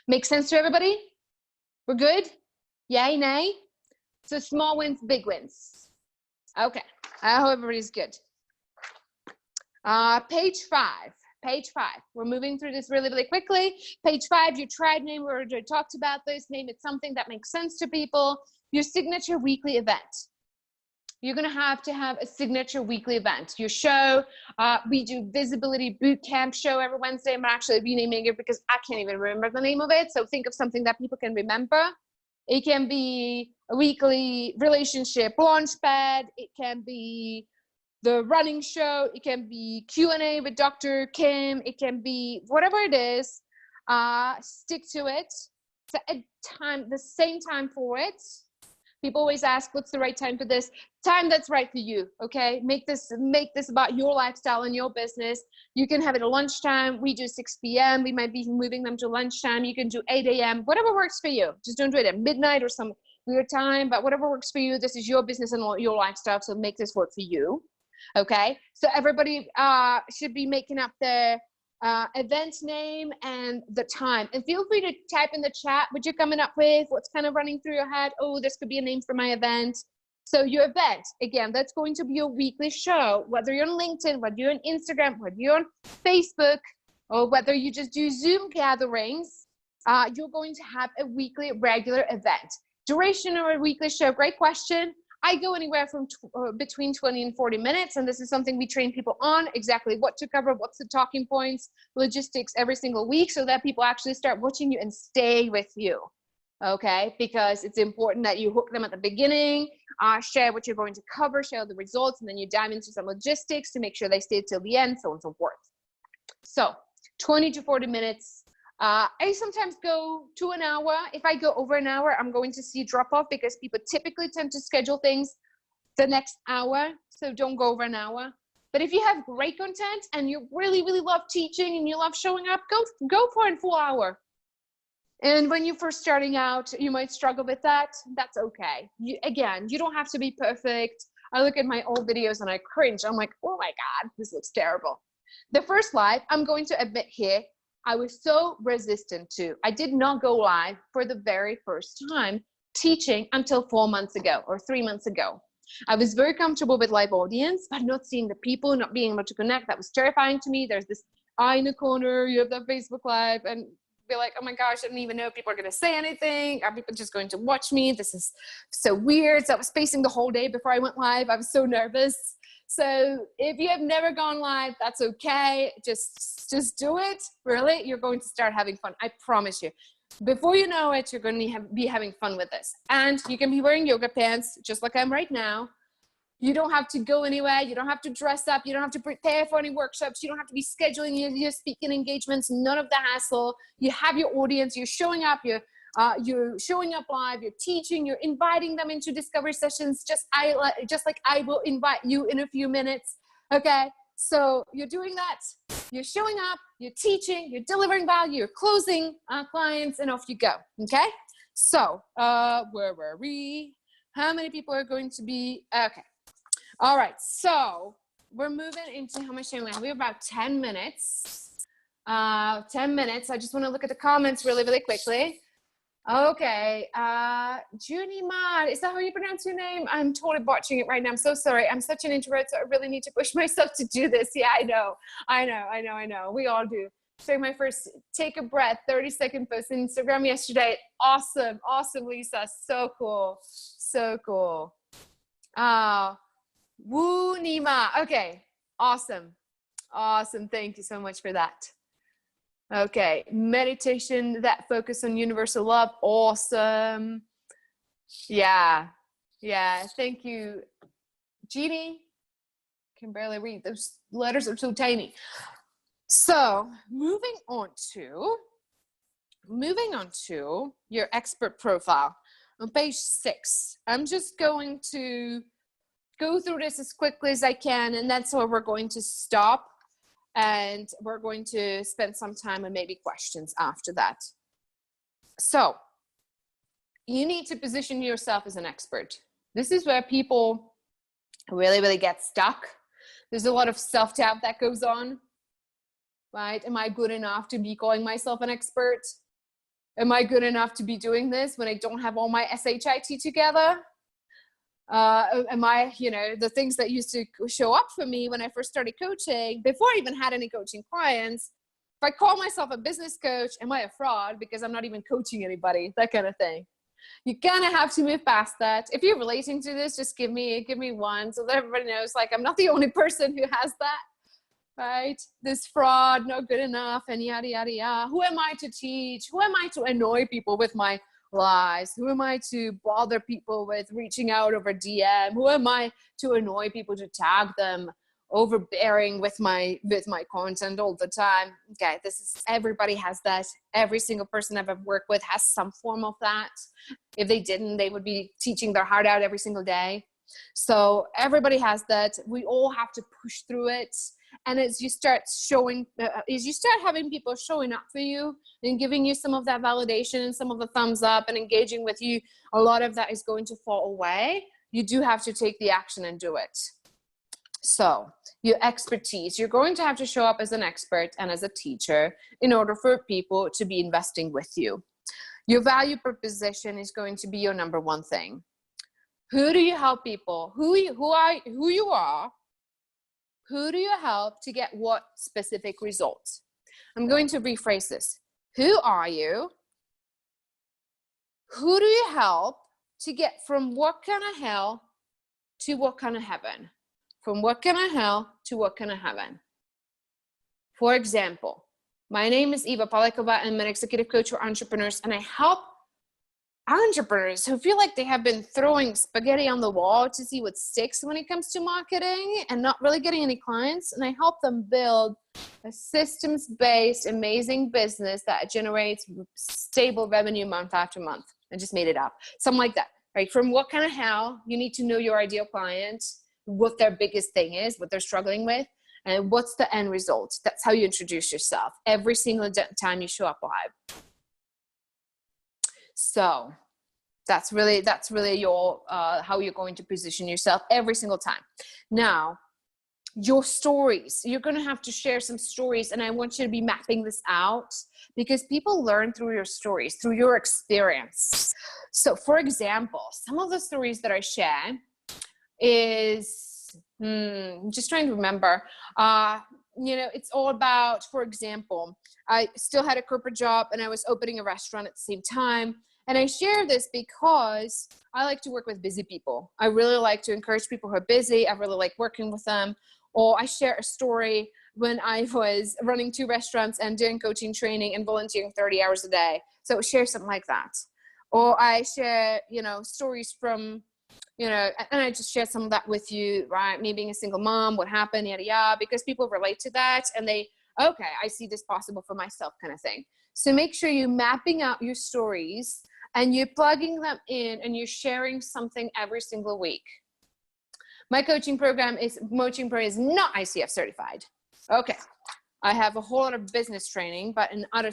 Make sense to everybody? We're good? Yay, nay? So small wins, big wins. Okay, I hope everybody's good. Page five. We're moving through this really, really quickly. Page 5, your tribe name. We already talked about this. Name it something that makes sense to people. Your signature weekly event. You're going to have a signature weekly event. Your show, we do visibility boot camp show every Wednesday. I'm actually renaming it because I can't even remember the name of it. So think of something that people can remember. It can be a weekly relationship launchpad. It can be the running show. It can be Q&A with Dr. Kim. It can be whatever it is. Stick to it. Set a time, the same time for it. People always ask, what's the right time for this? Time that's right for you, okay? Make this about your lifestyle and your business. You can have it at lunchtime. We do 6 p.m. We might be moving them to lunchtime. You can do 8 a.m., whatever works for you. Just don't do it at midnight or some weird time, but whatever works for you. This is your business and your lifestyle, so make this work for you, okay? So everybody should be making up their event name and the time, and feel free to type in the chat what you're coming up with, what's kind of running through your head. Oh, this could be a name for my event. So your event, again, that's going to be your weekly show, whether you're on LinkedIn, whether you're on Instagram, whether you're on Facebook, or whether you just do Zoom gatherings, you're going to have a weekly regular event. Duration of a weekly show, great question. I go anywhere from between 20 and 40 minutes, and this is something we train people on, exactly what to cover, what's the talking points, logistics every single week, so that people actually start watching you and stay with you, okay? Because it's important that you hook them at the beginning, share what you're going to cover, share the results, and then you dive into some logistics to make sure they stay till the end, so on and so forth. So 20 to 40 minutes. I sometimes go to an hour. If I go over an hour, I'm going to see drop off because people typically tend to schedule things the next hour. So don't go over an hour. But if you have great content and you really, really love teaching and you love showing up, go for a full hour. And when you're first starting out, you might struggle with that. That's okay. Again, you don't have to be perfect. I look at my old videos and I cringe. I'm like, oh my God, this looks terrible. The first live, I'm going to admit here, I was so resistant to. I did not go live for the very first time teaching until 4 months ago or 3 months ago. I was very comfortable with live audience, but not seeing the people, not being able to connect. That was terrifying to me. There's this eye in the corner, you have that Facebook Live, and be like, oh my gosh, I don't even know if people are going to say anything. Are people just going to watch me? This is so weird. So I was pacing the whole day before I went live. I was so nervous. So if you have never gone live, that's okay. Just do it. Really, you're going to start having fun. I promise you. Before you know it, you're going to be having fun with this. And you can be wearing yoga pants, just like I'm right now. You don't have to go anywhere. You don't have to dress up. You don't have to prepare for any workshops. You don't have to be scheduling your speaking engagements. None of the hassle. You have your audience. You're showing up. You're showing up live. You're teaching. You're inviting them into discovery sessions, just like I will invite you in a few minutes. Okay, so you're doing that. You're showing up. You're teaching. You're delivering value. You're closing clients, and off you go. Okay. So where were we? How many people are going to be? Okay. All right, so we're moving into how much time we have. We have about 10 minutes. 10 minutes. I just want to look at the comments really, really quickly. Okay, Junie Mad, is that how you pronounce your name? I'm totally botching it right now. I'm so sorry. I'm such an introvert, so I really need to push myself to do this. Yeah, I know. We all do. So my first take a breath, 30-second post on Instagram yesterday. Awesome, Lisa. So cool. Woo Nima. Okay, awesome. Thank you so much for that. Okay, meditation that focus on universal love. Awesome. Yeah. Thank you, Jeannie. Can barely read. Those letters are so tiny. So moving on to your expert profile on page 6. I'm just going to go through this as quickly as I can, and that's where we're going to stop, and we're going to spend some time and maybe questions after that. So you need to position yourself as an expert. This is where people really, really get stuck. There's a lot of self-doubt that goes on, right? Am I good enough to be calling myself an expert? Am I good enough to be doing this when I don't have all my SHIT together? Am I, the things that used to show up for me when I first started coaching, before I even had any coaching clients, if I call myself a business coach, am I a fraud because I'm not even coaching anybody? That kind of thing. You kind of have to move past that. If you're relating to this, just give me one so that everybody knows, like, I'm not the only person who has that, right? This fraud, not good enough, and yada, yada, yada. Who am I to teach? Who am I to annoy people with my lies? Who am I to bother people with reaching out over DM? Who am I to annoy people, to tag them, overbearing with my content all the time? Okay, everybody has that. Every single person I've ever worked with has some form of that. If they didn't, they would be teaching their heart out every single day. So everybody has that. We all have to push through it. And as you start having people showing up for you and giving you some of that validation and some of the thumbs up and engaging with you, a lot of that is going to fall away. You do have to take the action and do it. So your expertise, you're going to have to show up as an expert and as a teacher in order for people to be investing with you. Your value proposition is going to be your number one thing. Who do you help people? Who you are? Who do you help to get what specific results? I'm going to rephrase this. Who are you? Who do you help to get from what kind of hell to what kind of heaven? From what kind of hell to what kind of heaven? For example, my name is Iva Paleckova. I'm an executive coach for entrepreneurs, and I help entrepreneurs who feel like they have been throwing spaghetti on the wall to see what sticks when it comes to marketing and not really getting any clients. And I help them build a systems-based, amazing business that generates stable revenue month after month. I just made it up. Something like that, right? From what kind of hell, you need to know your ideal client, what their biggest thing is, what they're struggling with, and what's the end result. That's how you introduce yourself every single time you show up live. So that's really your how you're going to position yourself every single time. Now, your stories, you're going to have to share some stories, and I want you to be mapping this out because people learn through your stories, through your experience. So for example, some of the stories that I share is I'm just trying to remember, it's all about, for example, I still had a corporate job and I was opening a restaurant at the same time. And I share this because I like to work with busy people. I really like to encourage people who are busy. I really like working with them. Or I share a story when I was running 2 restaurants and doing coaching training and volunteering 30 hours a day. So share something like that. Or I share, stories from, and I just share some of that with you, right? Me being a single mom, what happened, yada, yada, because people relate to that and okay, I see this possible for myself kind of thing. So make sure you're mapping out your stories and you're plugging them in and you're sharing something every single week. My coaching program is not ICF certified. Okay. I have a whole lot of business training, but an other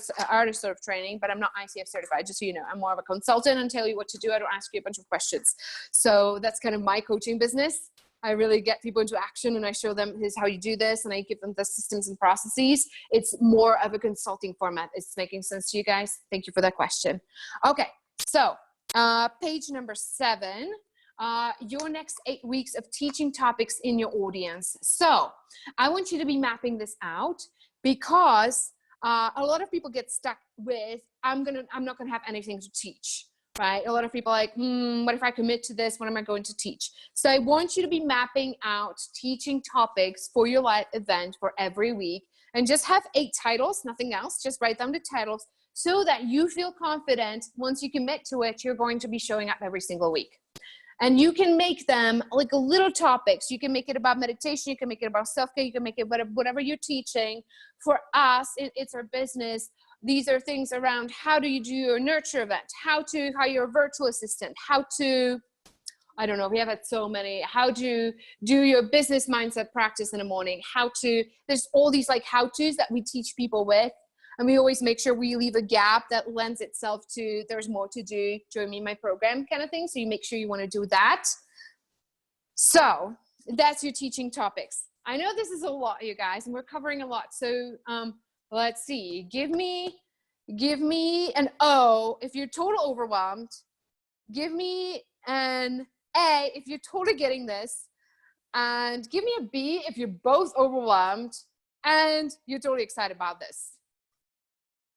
sort of training, but I'm not ICF certified, just so you know. I'm more of a consultant and tell you what to do. I don't ask you a bunch of questions. So that's kind of my coaching business. I really get people into action and I show them here's how you do this and I give them the systems and processes. It's more of a consulting format. Is this making sense to you guys? Thank you for that question. Okay, so page number 7, your next 8 weeks of teaching topics in your audience. So I want you to be mapping this out because a lot of people get stuck with, I'm not gonna have anything to teach. Right? A lot of people are like, what if I commit to this? What am I going to teach? So I want you to be mapping out teaching topics for your live event for every week and just have 8 titles, nothing else. Just write down the titles so that you feel confident once you commit to it, you're going to be showing up every single week. And you can make them like little topics. You can make it about meditation. You can make it about self-care. You can make it whatever you're teaching. For us, it's our business. These are things around how do you do your nurture event, how to hire your virtual assistant, how to, I don't know, we have had so many, how to do your business mindset practice in the morning, there's all these like how-tos that we teach people with. And we always make sure we leave a gap that lends itself to there's more to do, join me in my program kind of thing. So you make sure you want to do that. So that's your teaching topics. I know this is a lot, you guys, and we're covering a lot. So let's see, give me Give me an O if you're totally overwhelmed. Give me an A if you're totally getting this. And give me a B if you're both overwhelmed and you're totally excited about this.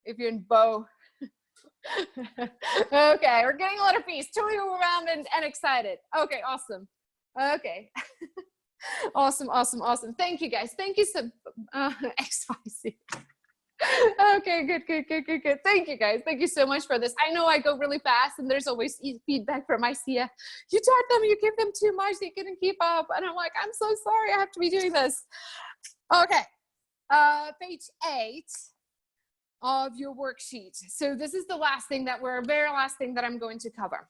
If you're in both. Okay, we're getting a lot of P's. Totally overwhelmed and excited. Okay, awesome. Okay. Awesome, awesome, awesome. Thank you, guys. Thank you so XYZ. Okay, good. Thank you, guys. Thank you so much for this. I know I go really fast and there's always feedback from my CF. You taught them, you give them too much, they couldn't keep up. And I'm like, I'm so sorry, I have to be doing this. Okay, page 8 of your worksheet. So this is the very last thing that I'm going to cover.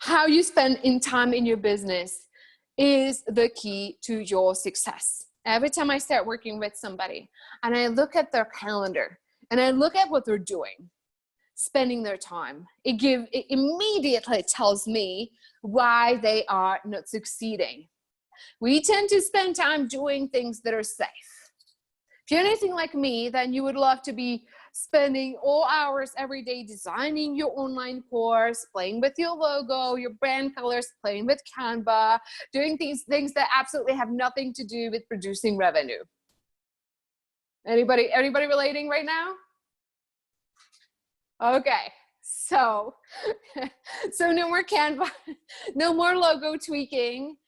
How you spend time in your business is the key to your success. Every time I start working with somebody and I look at their calendar and I look at what they're doing, spending their time, it immediately tells me why they are not succeeding. We tend to spend time doing things that are safe. If you're anything like me, then you would love to be spending all hours every day designing your online course, playing with your logo, your brand colors, playing with Canva, doing these things that absolutely have nothing to do with producing revenue. Anybody relating right now? Okay, so no more Canva, no more logo tweaking.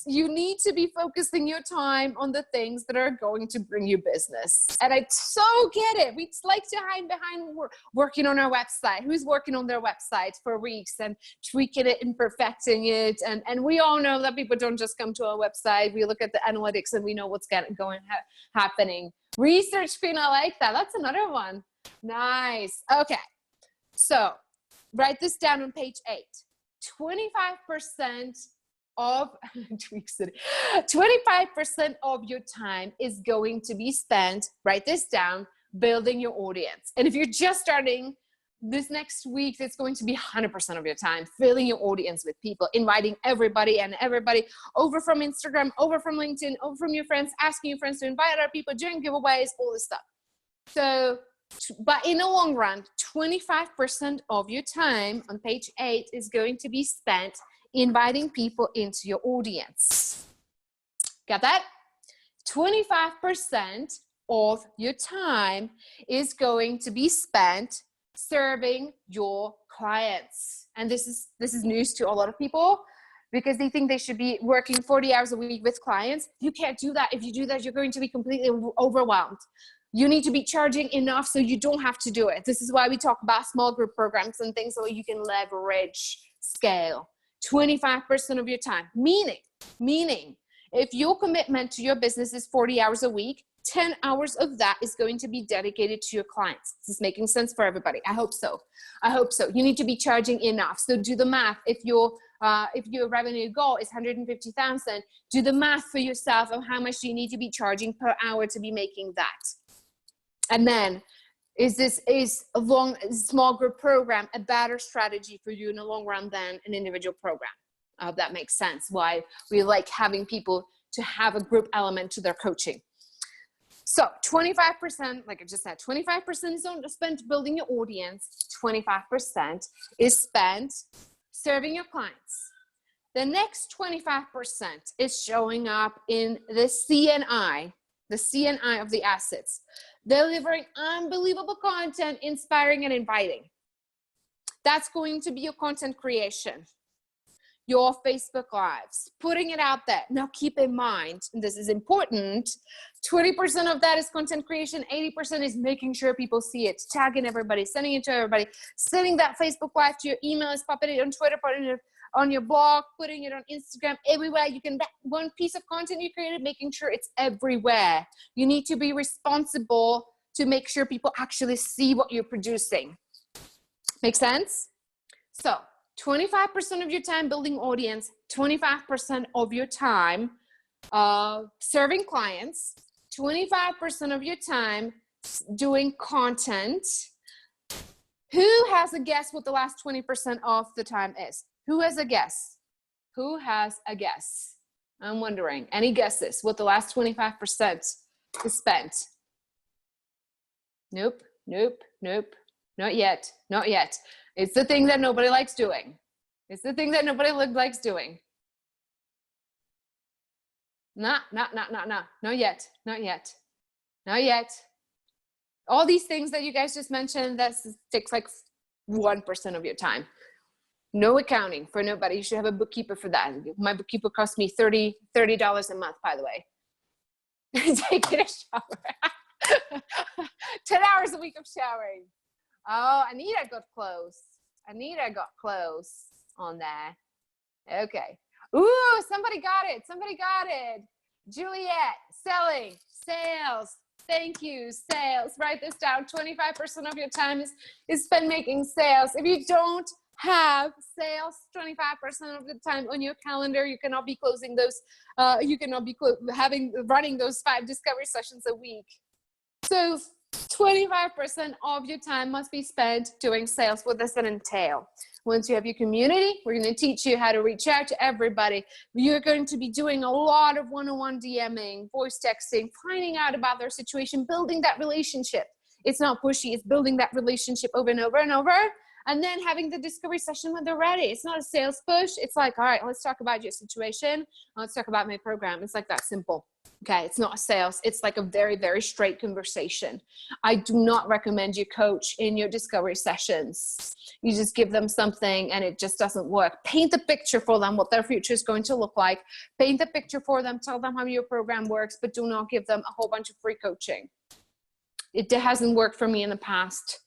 You need to be focusing your time on the things that are going to bring you business. And I so get it. We like to hide behind working on our website. Who's working on their website for weeks and tweaking it and perfecting it? And we all know that people don't just come to our website. We look at the analytics and we know what's happening. Research spin, I like that. That's another one. Nice. Okay. So write this down on page 8. 25% of 25% of your time is going to be spent, write this down, building your audience. And if you're just starting this next week, it's going to be 100% of your time, filling your audience with people, inviting everybody over from Instagram, over from LinkedIn, over from your friends, asking your friends to invite other people, doing giveaways, all this stuff. So, but in the long run, 25% of your time on page 8 is going to be spent inviting people into your audience. Got that? 25% of your time is going to be spent serving your clients. And this is news to a lot of people because they think they should be working 40 hours a week with clients. You can't do that. If you do that, you're going to be completely overwhelmed. You need to be charging enough so you don't have to do it. This is why we talk about small group programs and things so you can leverage scale. 25% of your time, meaning if your commitment to your business is 40 hours a week, 10 hours of that is going to be dedicated to your clients. This is making sense for everybody. I hope so. You need to be charging enough. So do the math. If your revenue goal is 150,000, do the math for yourself of how much you need to be charging per hour to be making that. And then, is a small group program a better strategy for you in the long run than an individual program? I hope that makes sense. Why we like having people to have a group element to their coaching. So 25%, like I just said, 25% is spent building your audience. 25% is spent serving your clients. The next 25% is showing up in the CNI of the assets. Delivering unbelievable content, inspiring and inviting. That's going to be your content creation. Your Facebook Lives, putting it out there. Now keep in mind, and this is important, 20% of that is content creation, 80% is making sure people see it, tagging everybody, sending it to everybody, sending that Facebook Live to your email, popping it on Twitter, putting it on your blog, putting it on Instagram, everywhere you can. That one piece of content you created, making sure it's everywhere. You need to be responsible to make sure people actually see what you're producing. Make sense? So 25% of your time building audience, 25% of your time serving clients, 25% of your time doing content. Who has a guess what the last 20% of the time is? Who has a guess? Who has a guess? I'm wondering. Any guesses what the last 25% is spent? Nope. Nope, nope, not yet, not yet. It's the thing that nobody likes doing. It's the thing that nobody likes doing. Not yet, not yet, not yet. All these things that you guys just mentioned, that takes like 1% of your time. No accounting for nobody. You should have a bookkeeper for that. My bookkeeper cost me $30 a month, by the way. Taking a shower. 10 hours a week of showering. Oh, Anita got close. Anita got close on there. Okay. Ooh, somebody got it. Somebody got it. Juliet, selling, sales. Thank you, sales. Write this down. 25% of your time is spent making sales. If you don't have sales 25% of the time on your calendar, you cannot be closing those, you cannot be running those 5 discovery sessions a week. So 25% of your time must be spent doing sales. What does that entail? Once you have your community, we're going to teach you how to reach out to everybody. You're going to be doing a lot of one-on-one DMing, voice texting, finding out about their situation, building that relationship. It's not pushy. It's building that relationship over and over and over. And then having the discovery session when they're ready. It's not a sales push. It's like, all right, let's talk about your situation. Let's talk about my program. It's like that simple. Okay, it's not a sales. It's like a very, very straight conversation. I do not recommend you coach in your discovery sessions. You just give them something and it just doesn't work. Paint the picture for them, what their future is going to look like. Paint the picture for them. Tell them how your program works, but do not give them a whole bunch of free coaching. It hasn't worked for me in the past.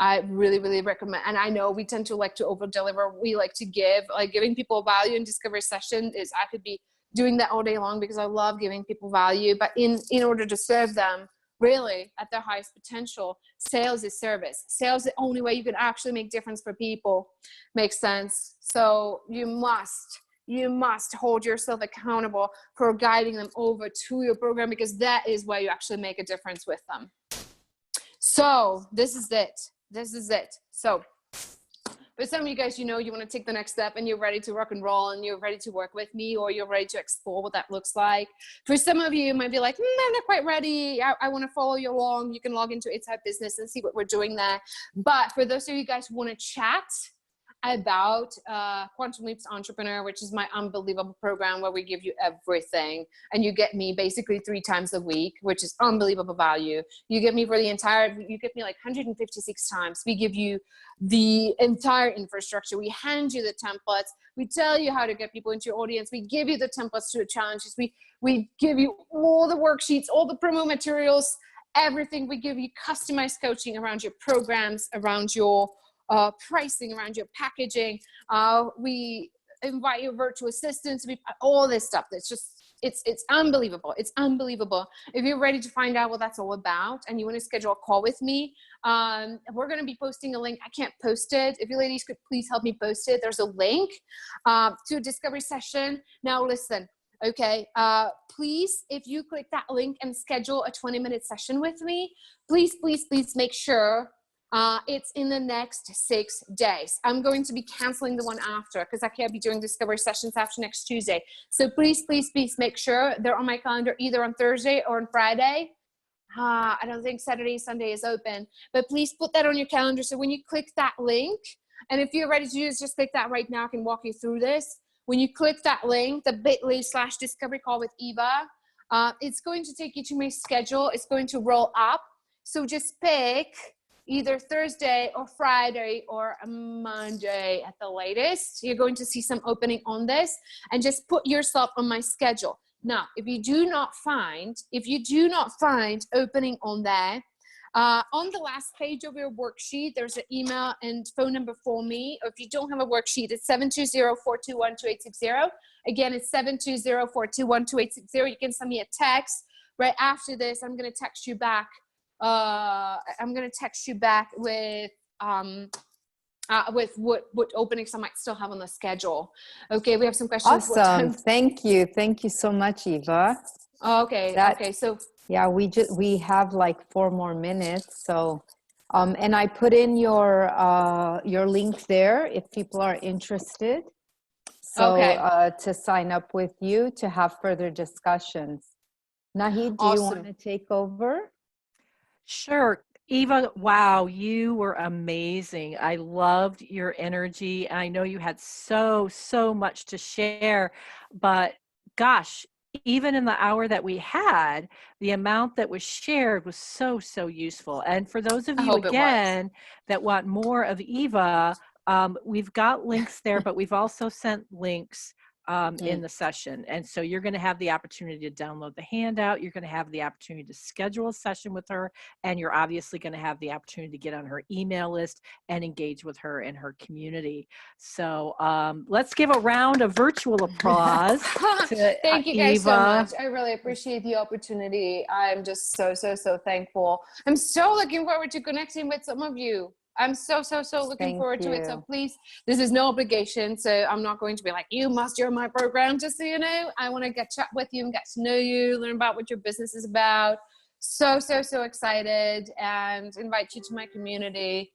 I really, really recommend, and I know we tend to like to over deliver. We like to give, like giving people value in discovery session is, I could be doing that all day long because I love giving people value, but in order to serve them really at their highest potential, sales is service. Sales is the only way you can actually make difference for people. Makes sense? So you must hold yourself accountable for guiding them over to your program, because that is where you actually make a difference with them. So this is it. This is it. So for some of you guys, you know, you want to take the next step and you're ready to rock and roll and you're ready to work with me, or you're ready to explore what that looks like. For some of you, you might be like, I'm not quite ready. I want to follow you along. You can log into It's Our Business and see what we're doing there. But for those of you guys who want to chat about Quantum Leaps Entrepreneur, which is my unbelievable program where we give you everything and you get me basically 3 times a week, which is unbelievable value. You get me for the entire, you get me like 156 times. We give you the entire infrastructure. We hand you the templates. We tell you how to get people into your audience. We give you the templates to the challenges. We give you all the worksheets, all the promo materials, everything. We give you customized coaching around your programs, around your pricing, around your packaging. We invite your virtual assistants, all this stuff. That's just, it's unbelievable. It's unbelievable. If you're ready to find out what that's all about and you want to schedule a call with me, we're going to be posting a link. I can't post it. If you ladies could please help me post it. There's a link to a discovery session. Now listen, okay, please, if you click that link and schedule a 20-minute session with me, please make sure it's in the next 6 days. I'm going to be canceling the one after because I can't be doing discovery sessions after next Tuesday. So please make sure they're on my calendar either on Thursday or on Friday. I don't think Saturday, Sunday is open, but please put that on your calendar. So when you click that link, and if you're ready to use, just click that right now. I can walk you through this. When you click that link, the bit.ly/discovery call with Eva, it's going to take you to my schedule. It's going to roll up. So just pick either Thursday or Friday or a Monday at the latest. You're going to see some opening on this, and just put yourself on my schedule. Now, if you do not find opening on there, on the last page of your worksheet, there's an email and phone number for me. Or if you don't have a worksheet, it's 720-421-2860. Again, it's 720-421-2860. You can send me a text. Right after this, I'm going to text you back. With what openings I might still have on the schedule. Okay, we have some questions. Awesome. Thank you so much, Eva. Okay. Okay. So yeah, we have like 4 more minutes. So, and I put in your link there if people are interested. So okay. To sign up with you to have further discussions. Nahid, do you want to take over? Sure. Eva, wow, you were amazing. I loved your energy. And I know you had so much to share, but gosh, even in the hour that we had, the amount that was shared was so useful. And for those of I you, hope it was. again, that want more of Eva, we've got links there, but we've also sent links in the session. And so you're going to have the opportunity to download the handout. You're going to have the opportunity to schedule a session with her. And you're obviously going to have the opportunity to get on her email list and engage with her in her community. So let's give a round of virtual applause to Thank you guys so Eva. much. I really appreciate the opportunity. I'm just so thankful. I'm so looking forward to connecting with some of you. I'm so looking Thank forward to it. you. So please, this is no obligation. So I'm not going to be like, you must join my program, just so you know. I want to chat with you and get to know you, learn about what your business is about. So excited, and invite you to my community.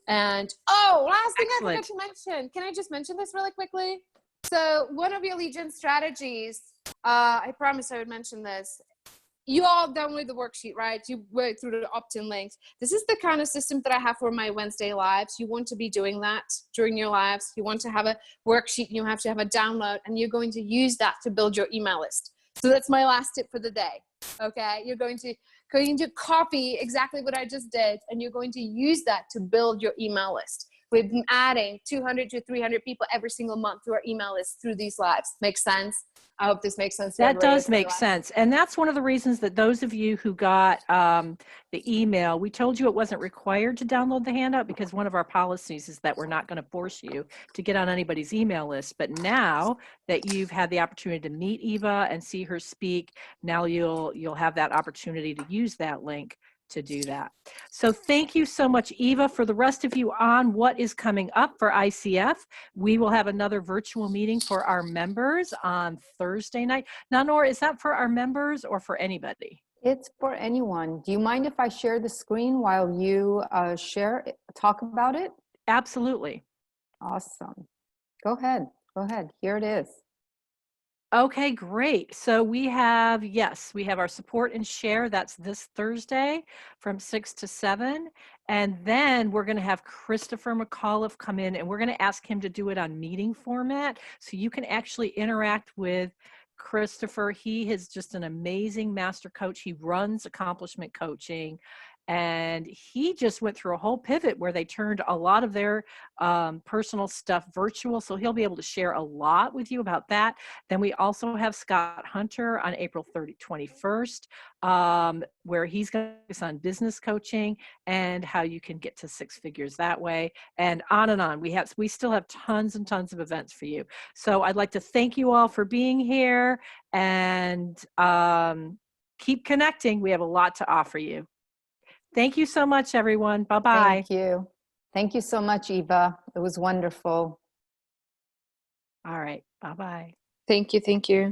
And last thing Excellent. I forgot to mention. Can I just mention this really quickly? So one of your Legion strategies, I promised I would mention this. You all download the worksheet, right? You work through the opt-in links. This is the kind of system that I have for my Wednesday lives. You want to be doing that during your lives. You want to have a worksheet, you have to have a download, and you're going to use that to build your email list. So that's my last tip for the day. Okay, you're going to copy exactly what I just did, and you're going to use that to build your email list. We've been adding 200 to 300 people every single month to our email list through these lives. Makes sense? I hope this makes sense to That everybody. does make sense. And that's one of the reasons that those of you who got the email, we told you it wasn't required to download the handout because one of our policies is that we're not going to force you to get on anybody's email list. But now that you've had the opportunity to meet Eva and see her speak, now you'll have that opportunity to use that link to do that. So thank you so much, Eva. For the rest of you on what is coming up for ICF, we will have another virtual meeting for our members on Thursday night. Now, Nora, is that for our members or for anybody? It's for anyone. Do you mind if I share the screen while you talk about it? Absolutely. Awesome. Go ahead. Here it is. Okay, great. So we have our support and share. That's this Thursday from 6 to 7. And then we're going to have Christopher McAuliffe come in, and we're going to ask him to do it on meeting format. So you can actually interact with Christopher. He is just an amazing master coach. He runs accomplishment coaching. And he just went through a whole pivot where they turned a lot of their personal stuff virtual. So he'll be able to share a lot with you about that. Then we also have Scott Hunter on April 21st, where he's going to focus on business coaching and how you can get to 6 figures that way, and on and on. We still have tons and tons of events for you. So I'd like to thank you all for being here, and keep connecting. We have a lot to offer you. Thank you so much, everyone. Bye-bye. Thank you. Thank you so much, Eva. It was wonderful. All right. Bye-bye. Thank you.